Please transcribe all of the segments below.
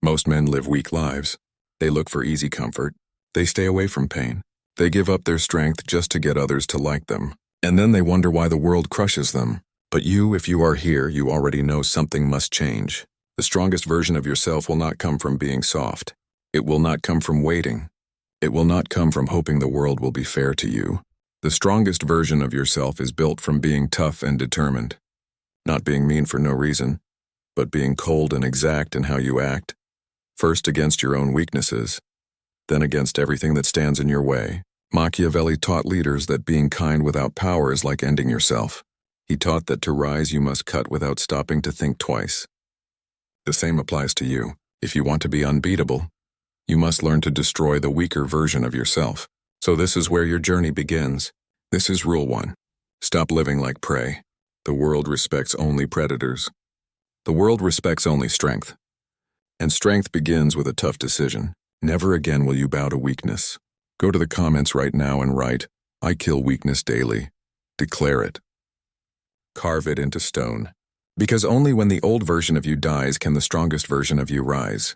Most men live weak lives. They look for easy comfort. They stay away from pain. They give up their strength just to get others to like them. And then they wonder why the world crushes them. But you, if you are here, you already know something must change. The strongest version of yourself will not come from being soft. It will not come from waiting. It will not come from hoping the world will be fair to you. The strongest version of yourself is built from being tough and determined. Not being mean for no reason, but being cold and exact in how you act. First against your own weaknesses, then against everything that stands in your way. Machiavelli taught leaders that being kind without power is like ending yourself. He taught that to rise you must cut without stopping to think twice. The same applies to you. If you want to be unbeatable, you must learn to destroy the weaker version of yourself. So this is where your journey begins. This is Rule 1. Stop living like prey. The world respects only predators. The world respects only strength. And strength begins with a tough decision. Never again will you bow to weakness. Go to the comments right now and write, "I kill weakness daily." Declare it. Carve it into stone. Because only when the old version of you dies can the strongest version of you rise.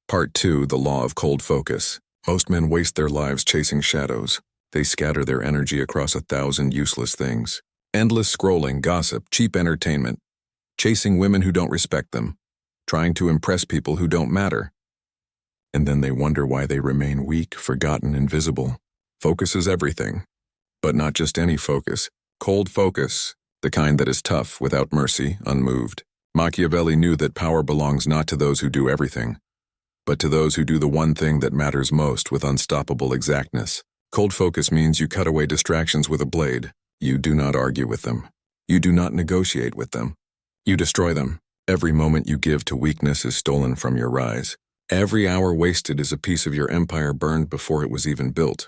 Part 2, the law of cold focus. Most men waste their lives chasing shadows. They scatter their energy across 1,000 useless things. Endless scrolling, gossip, cheap entertainment. Chasing women who don't respect them. Trying to impress people who don't matter. And then they wonder why they remain weak, forgotten, invisible. Focus is everything. But not just any focus. Cold focus. The kind that is tough, without mercy, unmoved. Machiavelli knew that power belongs not to those who do everything, but to those who do the one thing that matters most with unstoppable exactness. Cold focus means you cut away distractions with a blade. You do not argue with them. You do not negotiate with them. You destroy them. Every moment you give to weakness is stolen from your rise. Every hour wasted is a piece of your empire burned before it was even built.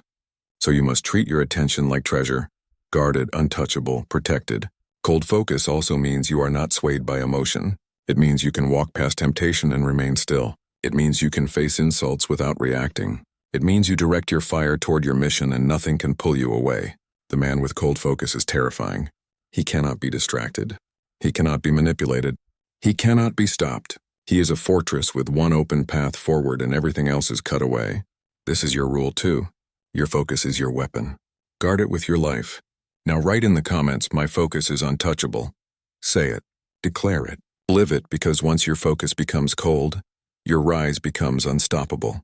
So you must treat your attention like treasure, guarded, untouchable, protected. Cold focus also means you are not swayed by emotion. It means you can walk past temptation and remain still. It means you can face insults without reacting. It means you direct your fire toward your mission and nothing can pull you away. The man with cold focus is terrifying. He cannot be distracted. He cannot be manipulated. He cannot be stopped. He is a fortress with one open path forward and everything else is cut away. This is your rule too. Your focus is your weapon. Guard it with your life. Now write in the comments, "My focus is untouchable." Say it. Declare it. Live it, because once your focus becomes cold, your rise becomes unstoppable.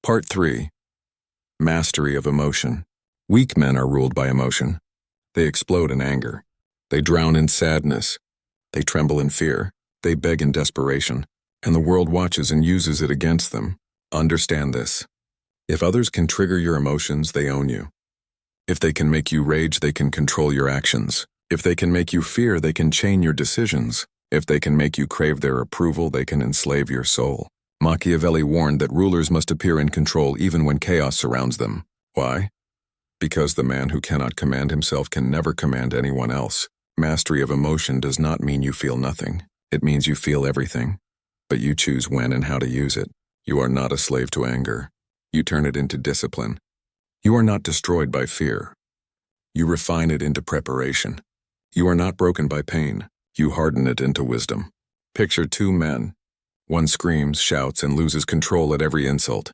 Part 3. Mastery of emotion. Weak men are ruled by emotion. They explode in anger. They drown in sadness. They tremble in fear. They beg in desperation. And the world watches and uses it against them. Understand this. If others can trigger your emotions, they own you. If they can make you rage, they can control your actions. If they can make you fear, they can chain your decisions. If they can make you crave their approval, they can enslave your soul. Machiavelli warned that rulers must appear in control even when chaos surrounds them. Why? Because the man who cannot command himself can never command anyone else. Mastery of emotion does not mean you feel nothing. It means you feel everything. But you choose when and how to use it. You are not a slave to anger. You turn it into discipline. You are not destroyed by fear. You refine it into preparation. You are not broken by pain. You harden it into wisdom. Picture two men. One screams, shouts, and loses control at every insult.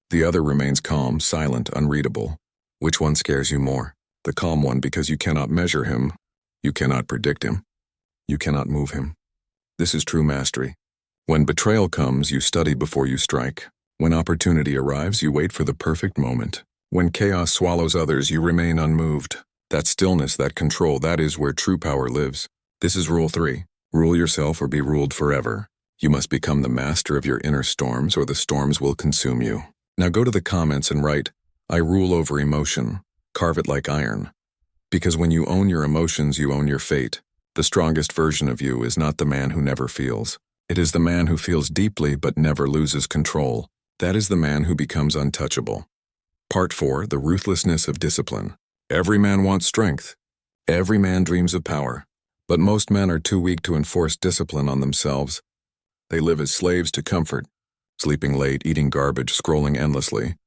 The other remains calm, silent, unreadable. Which one scares you more? The calm one, because you cannot measure him. You cannot predict him. You cannot move him. This is true mastery. When betrayal comes, you study before you strike. When opportunity arrives, you wait for the perfect moment. When chaos swallows others, you remain unmoved. That stillness, that control, that is where true power lives. This is Rule 3. Rule yourself or be ruled forever. You must become the master of your inner storms or the storms will consume you. Now go to the comments and write, "I rule over emotion." Carve it like iron. Because when you own your emotions, you own your fate. The strongest version of you is not the man who never feels. It is the man who feels deeply but never loses control. That is the man who becomes untouchable. Part 4, the ruthlessness of discipline. Every man wants strength. Every man dreams of power. But most men are too weak to enforce discipline on themselves. They live as slaves to comfort, sleeping late, eating garbage, scrolling endlessly,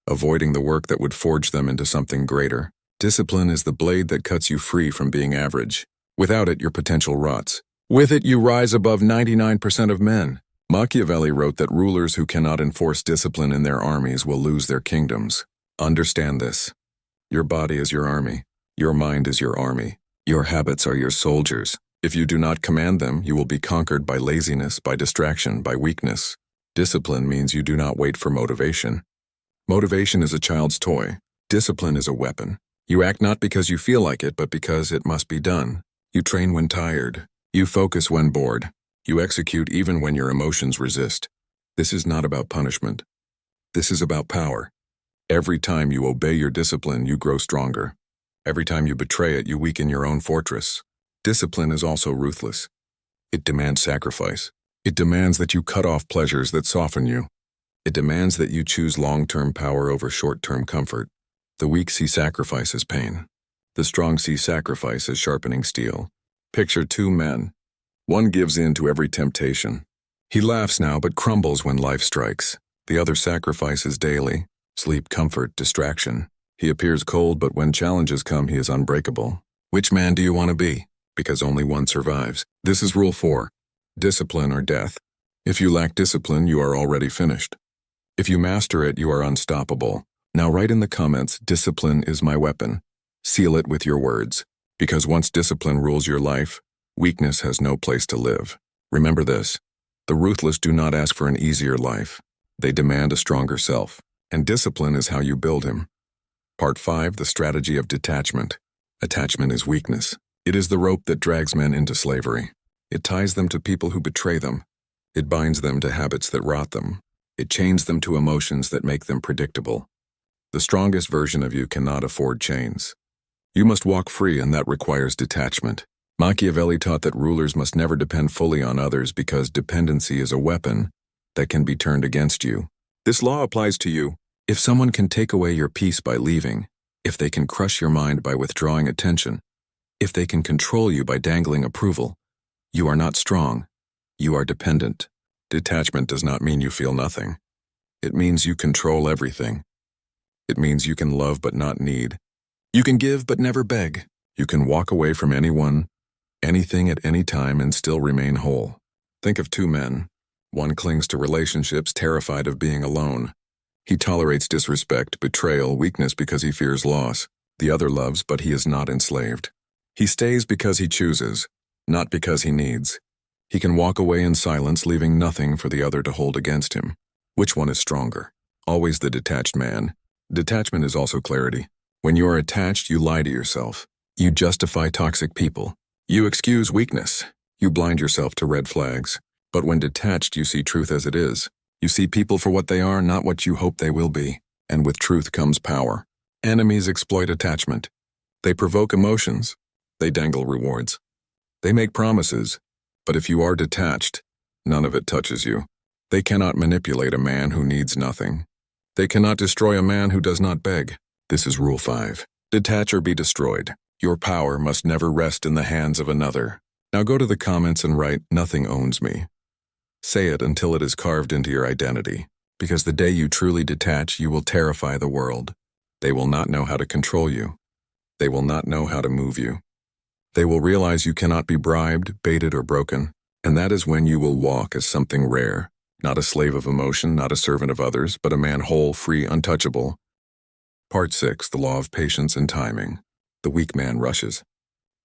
avoiding the work that would forge them into something greater. Discipline is the blade that cuts you free from being average. Without it, your potential rots. With it, you rise above 99% of men. Machiavelli wrote that rulers who cannot enforce discipline in their armies will lose their kingdoms. Understand this. Your body is your army. Your mind is your army. Your habits are your soldiers. If you do not command them, you will be conquered by laziness, by distraction, by weakness. Discipline means you do not wait for motivation. Motivation is a child's toy. Discipline is a weapon. You act not because you feel like it, but because it must be done. You train when tired. You focus when bored. You execute even when your emotions resist. This is not about punishment. This is about power. Every time you obey your discipline, you grow stronger. Every time you betray it, you weaken your own fortress. Discipline is also ruthless. It demands sacrifice. It demands that you cut off pleasures that soften you. It demands that you choose long-term power over short-term comfort. The weak see sacrifice as pain. The strong see sacrifice as sharpening steel. Picture two men. One gives in to every temptation. He laughs now but crumbles when life strikes. The other sacrifices daily. Sleep, comfort, distraction. He appears cold, but when challenges come, he is unbreakable. Which man do you want to be? Because only one survives. This is Rule 4. Discipline or death. If you lack discipline, you are already finished. If you master it, you are unstoppable. Now write in the comments, discipline is my weapon. Seal it with your words. Because once discipline rules your life, weakness has no place to live. Remember this. The ruthless do not ask for an easier life. They demand a stronger self. And discipline is how you build him. Part 5, the strategy of detachment. Attachment is weakness. It is the rope that drags men into slavery. It ties them to people who betray them. It binds them to habits that rot them. It chains them to emotions that make them predictable. The strongest version of you cannot afford chains. You must walk free, and that requires detachment. Machiavelli taught that rulers must never depend fully on others because dependency is a weapon that can be turned against you. This law applies to you. If someone can take away your peace by leaving, if they can crush your mind by withdrawing attention, if they can control you by dangling approval, you are not strong. You are dependent. Detachment does not mean you feel nothing. It means you control everything. It means you can love but not need. You can give but never beg. You can walk away from anyone, anything at any time and still remain whole. Think of two men. One clings to relationships, terrified of being alone. He tolerates disrespect, betrayal, weakness because he fears loss. The other loves, but he is not enslaved. He stays because he chooses, not because he needs. He can walk away in silence, leaving nothing for the other to hold against him. Which one is stronger? Always the detached man. Detachment is also clarity. When you are attached, you lie to yourself. You justify toxic people. You excuse weakness. You blind yourself to red flags. But when detached, you see truth as it is. You see people for what they are, not what you hope they will be. And with truth comes power. Enemies exploit attachment. They provoke emotions. They dangle rewards. They make promises. But if you are detached, none of it touches you. They cannot manipulate a man who needs nothing. They cannot destroy a man who does not beg. This is Rule 5. Detach or be destroyed. Your power must never rest in the hands of another. Now go to the comments and write, nothing owns me. Say it until it is carved into your identity. Because the day you truly detach, you will terrify the world. They will not know how to control you. They will not know how to move you. They will realize you cannot be bribed, baited, or broken. And that is when you will walk as something rare. Not a slave of emotion, not a servant of others, but a man whole, free, untouchable. Part 6, the law of patience and timing. The weak man rushes.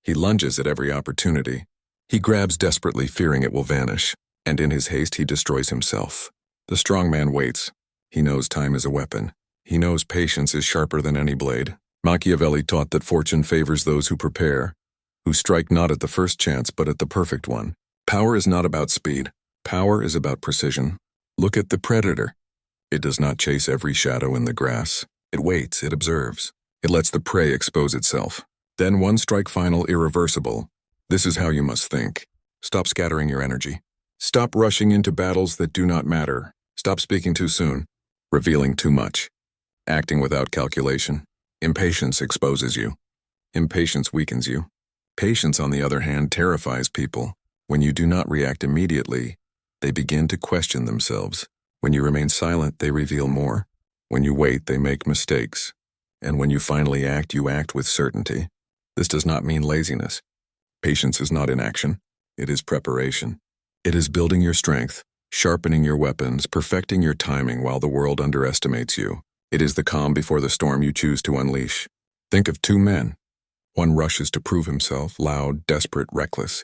He lunges at every opportunity. He grabs desperately, fearing it will vanish. And in his haste, he destroys himself. The strong man waits. He knows time is a weapon. He knows patience is sharper than any blade. Machiavelli taught that fortune favors those who prepare, who strike not at the first chance but at the perfect one. Power is not about speed. Power is about precision. Look at the predator. It does not chase every shadow in the grass. It waits, it observes. It lets the prey expose itself. Then one strike final, irreversible. This is how you must think. Stop scattering your energy. Stop rushing into battles that do not matter. Stop speaking too soon, revealing too much, acting without calculation. Impatience exposes you. Impatience weakens you. Patience, on the other hand, terrifies people. When you do not react immediately, they begin to question themselves. When you remain silent, they reveal more. When you wait, they make mistakes. And when you finally act, you act with certainty. This does not mean laziness. Patience is not inaction. It is preparation. It is building your strength. sharpening your weapons, perfecting your timing while the world underestimates you. It is the calm before the storm you choose to unleash. Think of two men. One rushes to prove himself, loud, desperate, reckless.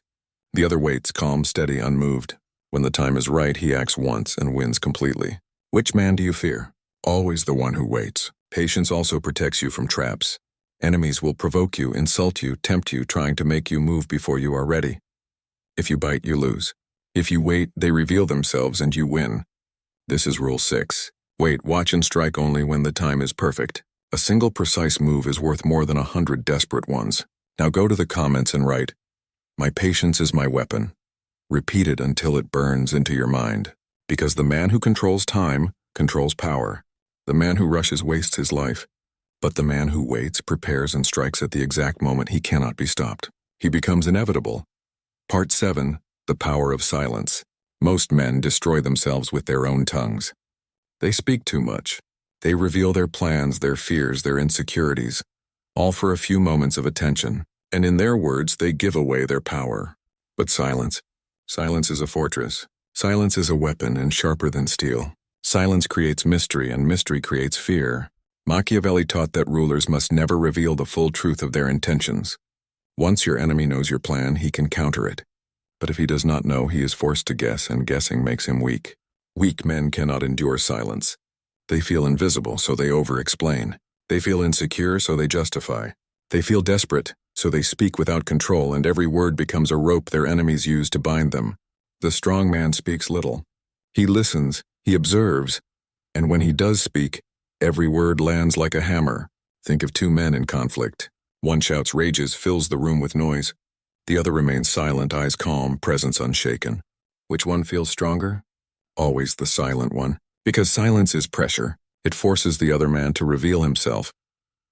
The other waits, calm, steady, unmoved. When the time is right, he acts once and wins completely. Which man do you fear? Always the one who waits. Patience also protects you from traps. Enemies will provoke you, insult you, tempt you, trying to make you move before you are ready. If you bite, you lose. If you wait, they reveal themselves and you win. This is Rule 6. Wait, watch, and strike only when the time is perfect. A single precise move is worth more than 100 desperate ones. Now go to the comments and write, "My patience is my weapon." Repeat it until it burns into your mind. Because the man who controls time controls power. The man who rushes wastes his life. But the man who waits, prepares, and strikes at the exact moment he cannot be stopped. He becomes inevitable. Part 7. The Power of Silence. Most men destroy themselves with their own tongues. They speak too much. They reveal their plans, their fears, their insecurities, all for a few moments of attention, and in their words, they give away their power. But silence is a fortress. Silence is a weapon and sharper than steel. Silence creates mystery, and mystery creates fear. Machiavelli taught that rulers must never reveal the full truth of their intentions. Once your enemy knows your plan, he can counter it. But if he does not know, he is forced to guess, and guessing makes him weak. Weak men cannot endure silence. They feel invisible, so they over-explain. They feel insecure, so they justify. They feel desperate, so they speak without control, and every word becomes a rope their enemies use to bind them. The strong man speaks little. He listens, he observes, and when he does speak, every word lands like a hammer. Think of two men in conflict. One shouts, rages, fills the room with noise. The other remains silent, eyes calm, presence unshaken. Which one feels stronger? Always the silent one. Because silence is pressure. It forces the other man to reveal himself,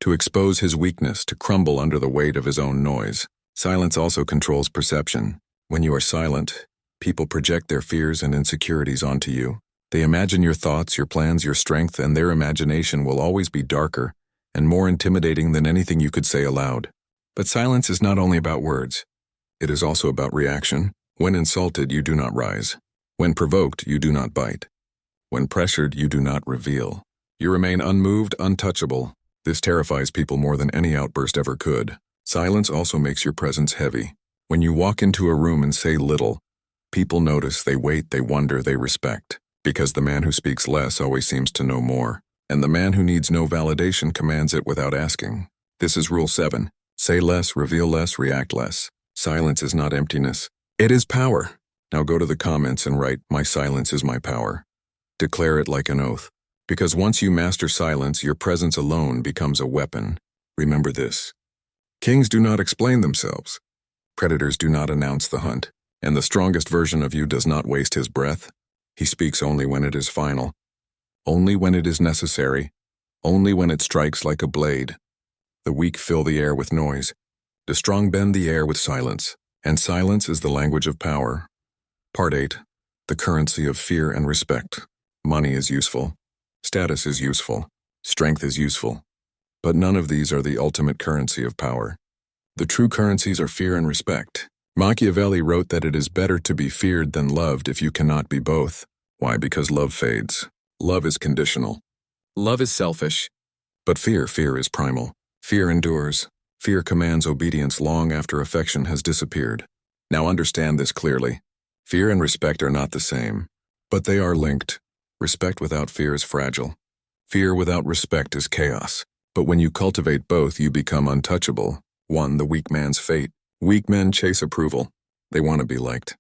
to expose his weakness, to crumble under the weight of his own noise. Silence also controls perception. When you are silent, people project their fears and insecurities onto you. They imagine your thoughts, your plans, your strength, and their imagination will always be darker and more intimidating than anything you could say aloud. But silence is not only about words. It is also about reaction. When insulted, you do not rise. When provoked, you do not bite. When pressured, you do not reveal. You remain unmoved, untouchable. This terrifies people more than any outburst ever could. Silence also makes your presence heavy. When you walk into a room and say little, people notice, they wait, they wonder, they respect. Because the man who speaks less always seems to know more, and the man who needs no validation commands it without asking. This is Rule 7. Say less, reveal less, react less. Silence is not emptiness. It is power. Now go to the comments and write, "My silence is my power." Declare it like an oath. Because once you master silence, your presence alone becomes a weapon. Remember this. Kings do not explain themselves. Predators do not announce the hunt. And the strongest version of you does not waste his breath. He speaks only when it is final. Only when it is necessary. Only when it strikes like a blade. The weak fill the air with noise. The strong bend the air with silence. And silence is the language of power. Part 8. The currency of fear and respect. Money is useful. Status is useful. Strength is useful. But none of these are the ultimate currency of power. The true currencies are fear and respect. Machiavelli wrote that it is better to be feared than loved if you cannot be both. Why? Because love fades. Love is conditional. Love is selfish. But fear is primal. Fear endures. Fear commands obedience long after affection has disappeared. Now understand this clearly. Fear and respect are not the same, but they are linked. Respect without fear is fragile. Fear without respect is chaos. But when you cultivate both, you become untouchable. One, the weak man's fate. Weak men chase approval. They want to be liked.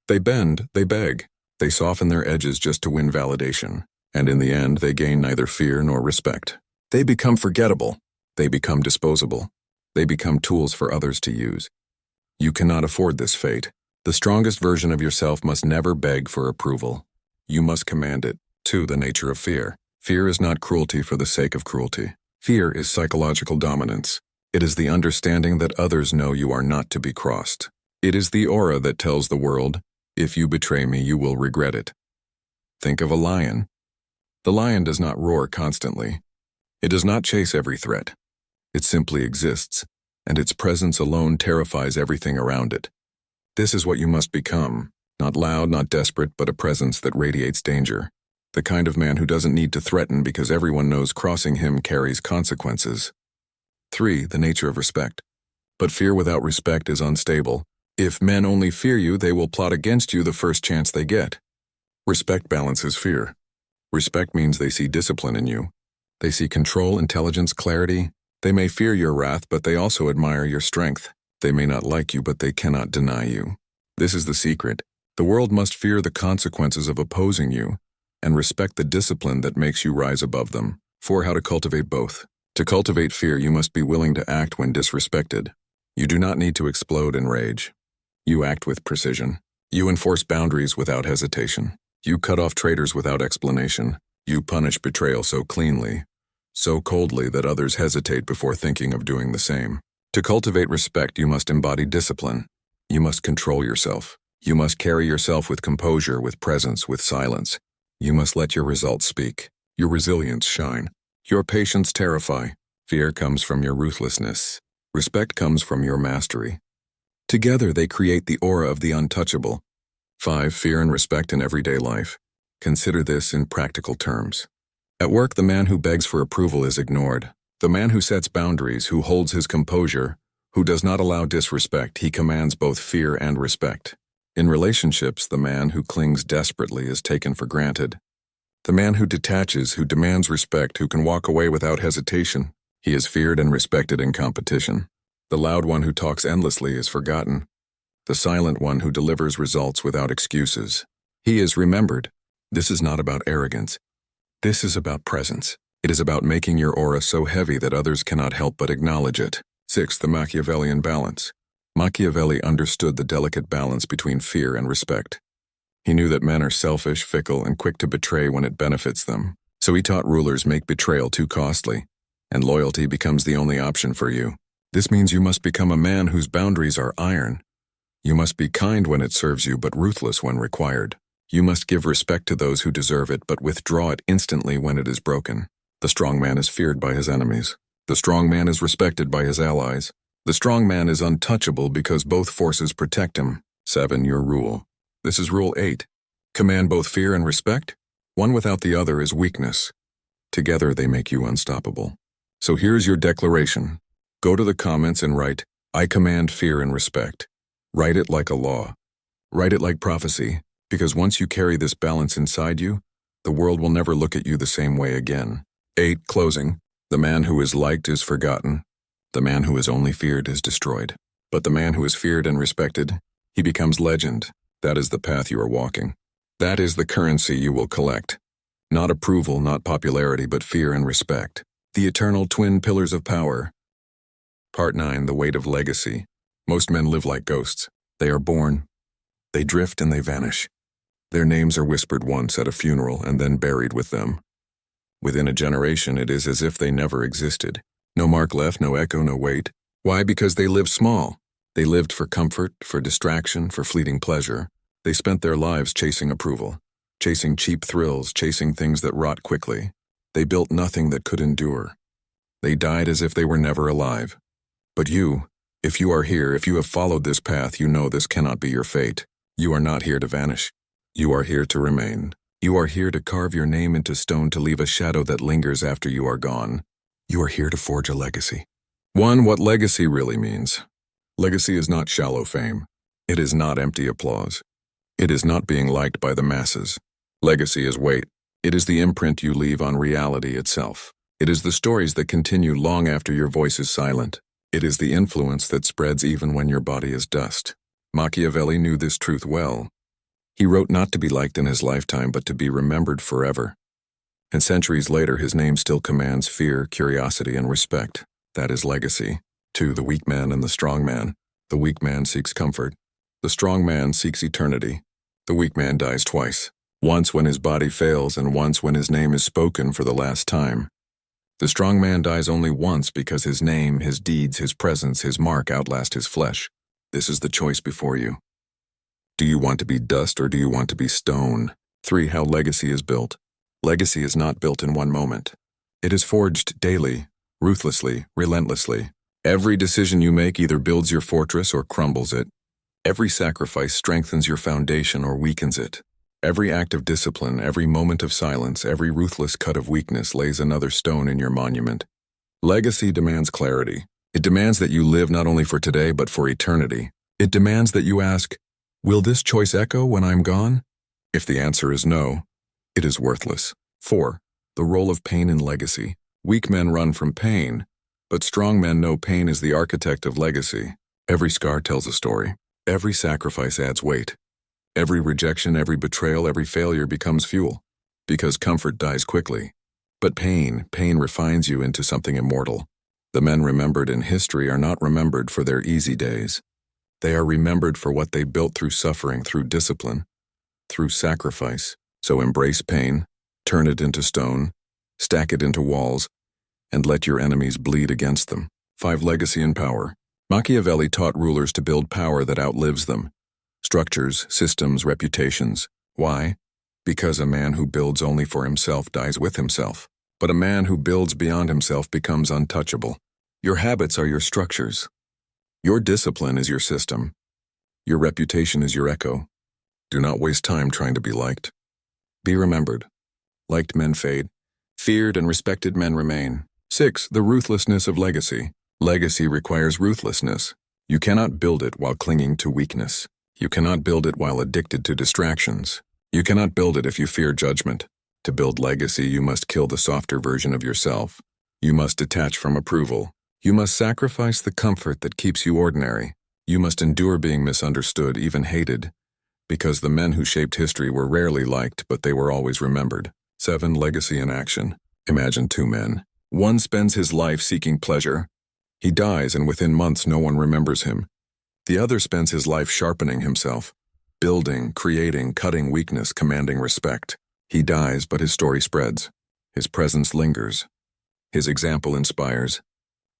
They bend, they beg. They soften their edges just to win validation. And in the end, they gain neither fear nor respect. They become forgettable. They become disposable. They become tools for others to use. You cannot afford this fate. The strongest version of yourself must never beg for approval. You must command it. 2. The nature of fear. Fear is not cruelty for the sake of cruelty. Fear is psychological dominance. It is the understanding that others know you are not to be crossed. It is the aura that tells the world, if you betray me, you will regret it. Think of a lion. The lion does not roar constantly. It does not chase every threat. It simply exists, and its presence alone terrifies everything around it. This is what you must become. Not loud, not desperate, but a presence that radiates danger. The kind of man who doesn't need to threaten because everyone knows crossing him carries consequences. 3. The nature of respect. But fear without respect is unstable. If men only fear you, they will plot against you the first chance they get. Respect balances fear. Respect means they see discipline in you. They see control, intelligence, clarity. They may fear your wrath, but they also admire your strength. They may not like you, but they cannot deny you. This is the secret. The world must fear the consequences of opposing you, and respect the discipline that makes you rise above them. 4. How to cultivate both. To cultivate fear, you must be willing to act when disrespected. You do not need to explode in rage. You act with precision. You enforce boundaries without hesitation. You cut off traitors without explanation. You punish betrayal so cleanly, so coldly that others hesitate before thinking of doing the same. To cultivate respect, you must embody discipline. You must control yourself. You must carry yourself with composure, with presence, with silence. You must let your results speak. Your resilience shine. Your patience terrify. Fear comes from your ruthlessness. Respect comes from your mastery. Together they create the aura of the untouchable. 5. Fear and respect in everyday life. Consider this in practical terms. At work, the man who begs for approval is ignored. The man who sets boundaries, who holds his composure, who does not allow disrespect, he commands both fear and respect. In relationships, the man who clings desperately is taken for granted. The man who detaches, who demands respect, who can walk away without hesitation, he is feared and respected in competition. The loud one who talks endlessly is forgotten. The silent one who delivers results without excuses, he is remembered. This is not about arrogance. This is about presence. It is about making your aura so heavy that others cannot help but acknowledge it. 6. The Machiavellian balance. Machiavelli understood the delicate balance between fear and respect. He knew that men are selfish, fickle, and quick to betray when it benefits them. So he taught rulers make betrayal too costly, and loyalty becomes the only option for you. This means you must become a man whose boundaries are iron. You must be kind when it serves you, but ruthless when required. You must give respect to those who deserve it, but withdraw it instantly when it is broken. The strong man is feared by his enemies. The strong man is respected by his allies. The strong man is untouchable because both forces protect him. 7. Your rule. This is Rule 8. Command both fear and respect. One without the other is weakness. Together they make you unstoppable. So here's your declaration. Go to the comments and write, I command fear and respect. Write it like a law. Write it like prophecy, because once you carry this balance inside you, the world will never look at you the same way again. 8. Closing. The man who is liked is forgotten. The man who is only feared is destroyed. But the man who is feared and respected, he becomes legend. That is the path you are walking. That is the currency you will collect. Not approval, not popularity, but fear and respect. The eternal twin pillars of power. Part 9. The weight of legacy. Most men live like ghosts. They are born. They drift and they vanish. Their names are whispered once at a funeral and then buried with them. Within a generation, it is as if they never existed. No mark left, no echo, no weight. Why? Because they lived small. They lived for comfort, for distraction, for fleeting pleasure. They spent their lives chasing approval, chasing cheap thrills, chasing things that rot quickly. They built nothing that could endure. They died as if they were never alive. But you, if you are here, if you have followed this path, you know this cannot be your fate. You are not here to vanish. You are here to remain. You are here to carve your name into stone, to leave a shadow that lingers after you are gone. You are here to forge a legacy. 1. What legacy really means. Legacy is not shallow fame. It is not empty applause. It is not being liked by the masses. Legacy is weight. It is the imprint you leave on reality itself. It is the stories that continue long after your voice is silent. It is the influence that spreads even when your body is dust. Machiavelli knew this truth well. He wrote not to be liked in his lifetime, but to be remembered forever. And centuries later, his name still commands fear, curiosity, and respect. That is legacy. 2. The weak man and the strong man. The weak man seeks comfort. The strong man seeks eternity. The weak man dies twice. Once when his body fails, and once when his name is spoken for the last time. The strong man dies only once because his name, his deeds, his presence, his mark outlast his flesh. This is the choice before you. Do you want to be dust or do you want to be stone? 3. How legacy is built. Legacy is not built in one moment. It is forged daily, ruthlessly, relentlessly. Every decision you make either builds your fortress or crumbles it. Every sacrifice strengthens your foundation or weakens it. Every act of discipline, every moment of silence, every ruthless cut of weakness lays another stone in your monument. Legacy demands clarity. It demands that you live not only for today but for eternity. It demands that you ask, will this choice echo when I'm gone? If the answer is no, it is worthless. 4. The role of pain in legacy. Weak men run from pain, but strong men know pain is the architect of legacy. Every scar tells a story. Every sacrifice adds weight. Every rejection, every betrayal, every failure becomes fuel, because comfort dies quickly. But pain refines you into something immortal. The men remembered in history are not remembered for their easy days. They are remembered for what they built through suffering, through discipline, through sacrifice. So embrace pain, turn it into stone, stack it into walls, and let your enemies bleed against them. 5. Legacy and power. Machiavelli taught rulers to build power that outlives them. Structures, systems, reputations. Why? Because a man who builds only for himself dies with himself. But a man who builds beyond himself becomes untouchable. Your habits are your structures. Your discipline is your system. Your reputation is your echo. Do not waste time trying to be liked. Be remembered. Liked men fade. Feared and respected men remain. 6. The ruthlessness of legacy. Legacy requires ruthlessness. You cannot build it while clinging to weakness. You cannot build it while addicted to distractions. You cannot build it if you fear judgment. To build legacy, you must kill the softer version of yourself. You must detach from approval. You must sacrifice the comfort that keeps you ordinary. You must endure being misunderstood, even hated, because the men who shaped history were rarely liked, but they were always remembered. 7. Legacy in action. Imagine 2 men. One spends his life seeking pleasure. He dies, and within months no one remembers him. The other spends his life sharpening himself, building, creating, cutting weakness, commanding respect. He dies, but his story spreads. His presence lingers. His example inspires.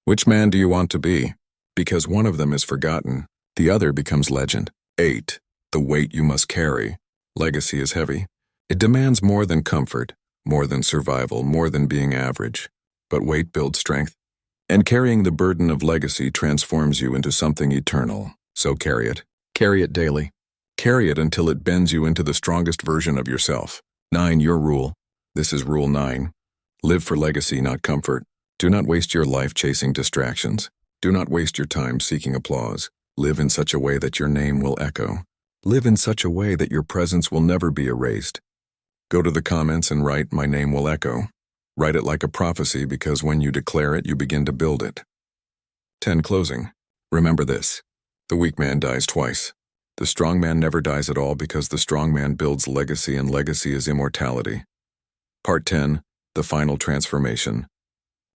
Which man do you want to be? Because one of them is forgotten, the other becomes legend. 8. The weight you must carry. Legacy is heavy. It demands more than comfort, more than survival, more than being average. But weight builds strength. And carrying the burden of legacy transforms you into something eternal. So carry it. Carry it daily. Carry it until it bends you into the strongest version of yourself. 9. Your rule. This is Rule 9. Live for legacy, not comfort. Do not waste your life chasing distractions. Do not waste your time seeking applause. Live in such a way that your name will echo. Live in such a way that your presence will never be erased. Go to the comments and write, "My name will echo." Write it like a prophecy, because when you declare it, you begin to build it. 10. Closing. Remember this. The weak man dies twice. The strong man never dies at all, because the strong man builds legacy, and legacy is immortality. Part 10. The final transformation.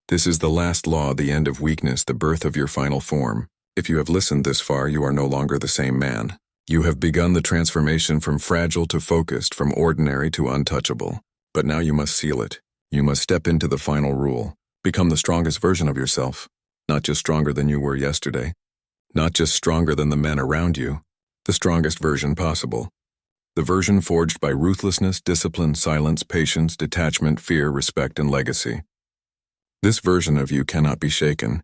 This is the last law, the end of weakness, the birth of your final form. If you have listened this far, you are no longer the same man. You have begun the transformation from fragile to focused, from ordinary to untouchable. But now you must seal it. You must step into the final rule. Become the strongest version of yourself. Not just stronger than you were yesterday. Not just stronger than the men around you. The strongest version possible. The version forged by ruthlessness, discipline, silence, patience, detachment, fear, respect, and legacy. This version of you cannot be shaken.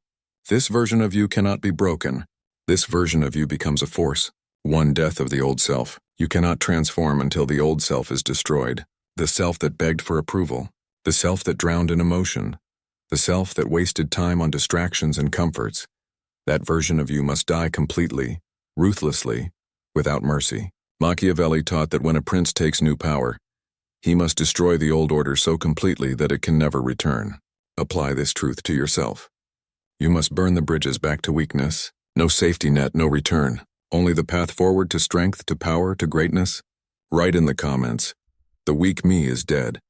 This version of you cannot be broken. This version of you becomes a force. One death of the old self. You cannot transform until the old self is destroyed. The self that begged for approval. The self that drowned in emotion. The self that wasted time on distractions and comforts. That version of you must die completely, ruthlessly, without mercy. Machiavelli taught that when a prince takes new power, he must destroy the old order so completely that it can never return. Apply this truth to yourself. You must burn the bridges back to weakness. No safety net, no return. Only the path forward to strength, to power, to greatness. Write in the comments, "The weak me is dead."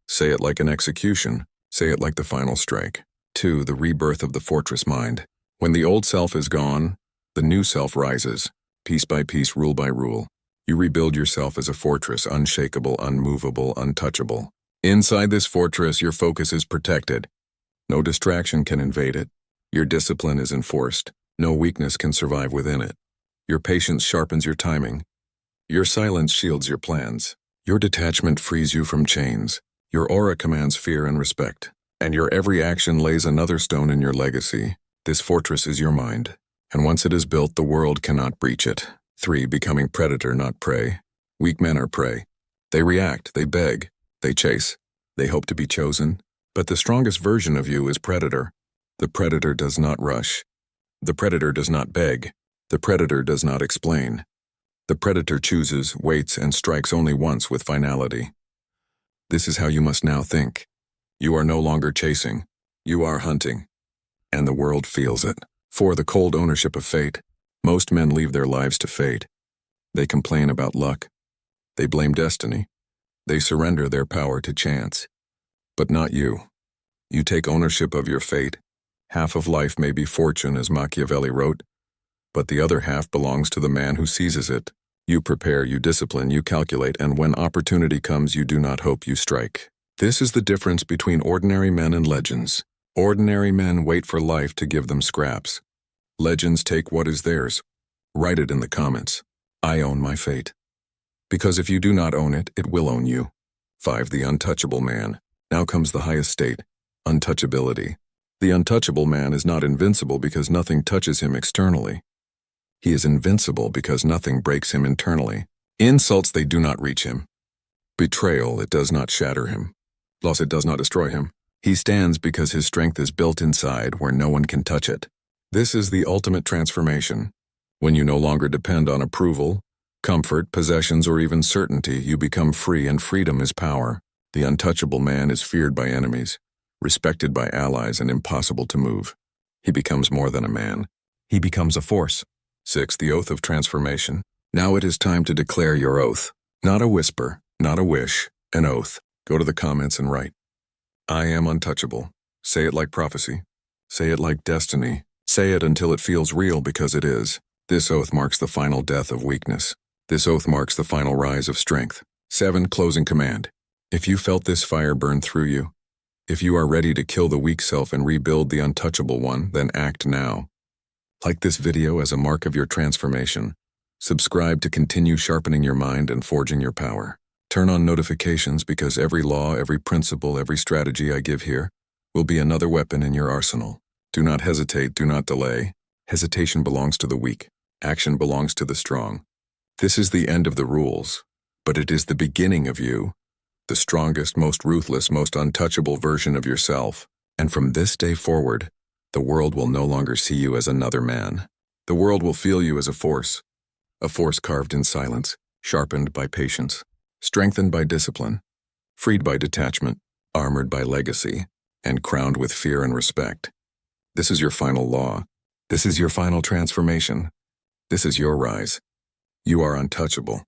Say it like an execution. Say it like the final strike. 2. The rebirth of the fortress mind. When the old self is gone, the new self rises, piece by piece, rule by rule. You rebuild yourself as a fortress, unshakable, unmovable, untouchable. Inside this fortress, your focus is protected. No distraction can invade it. Your discipline is enforced. No weakness can survive within it. Your patience sharpens your timing. Your silence shields your plans. Your detachment frees you from chains. Your aura commands fear and respect. And your every action lays another stone in your legacy. This fortress is your mind. And once it is built, the world cannot breach it. 3. Becoming predator, not prey. Weak men are prey. They react, they beg, they chase, they hope to be chosen. But the strongest version of you is predator. The predator does not rush. The predator does not beg. The predator does not explain. The predator chooses, waits, and strikes only once with finality. This is how you must now think. You are no longer chasing. You are hunting. And the world feels it. 4. The cold ownership of fate. Most men leave their lives to fate. They complain about luck. They blame destiny. They surrender their power to chance. But not you. You take ownership of your fate. Half of life may be fortune, as Machiavelli wrote, but the other half belongs to the man who seizes it. You prepare, you discipline, you calculate, and when opportunity comes, you do not hope, you strike. This is the difference between ordinary men and legends. Ordinary men wait for life to give them scraps. Legends take what is theirs. Write it in the comments. I own my fate. Because if you do not own it, it will own you. 5. The untouchable man. Now comes the highest state, untouchability. The untouchable man is not invincible because nothing touches him externally. He is invincible because nothing breaks him internally. Insults, they do not reach him. Betrayal, it does not shatter him. Loss, it does not destroy him. He stands because his strength is built inside where no one can touch it. This is the ultimate transformation. When you no longer depend on approval, comfort, possessions, or even certainty, you become free, and freedom is power. The untouchable man is feared by enemies, respected by allies, and impossible to move. He becomes more than a man. He becomes a force. 6. The oath of transformation. Now it is time to declare your oath. Not a whisper, not a wish, an oath. Go to the comments and write. I am untouchable. Say it like prophecy. Say it like destiny. Say it until it feels real, because it is. This oath marks the final death of weakness. This oath marks the final rise of strength. 7. Closing command. If you felt this fire burn through you, if you are ready to kill the weak self and rebuild the untouchable one, then act now. Like this video as a mark of your transformation. Subscribe to continue sharpening your mind and forging your power. Turn on notifications, because every law, every principle, every strategy I give here will be another weapon in your arsenal. Do not hesitate, do not delay. Hesitation belongs to the weak. Action belongs to the strong. This is the end of the rules, but it is the beginning of you, the strongest, most ruthless, most untouchable version of yourself. And from this day forward, the world will no longer see you as another man. The world will feel you as a force carved in silence, sharpened by patience, strengthened by discipline, freed by detachment, armored by legacy, and crowned with fear and respect. This is your final law. This is your final transformation. This is your rise. You are untouchable.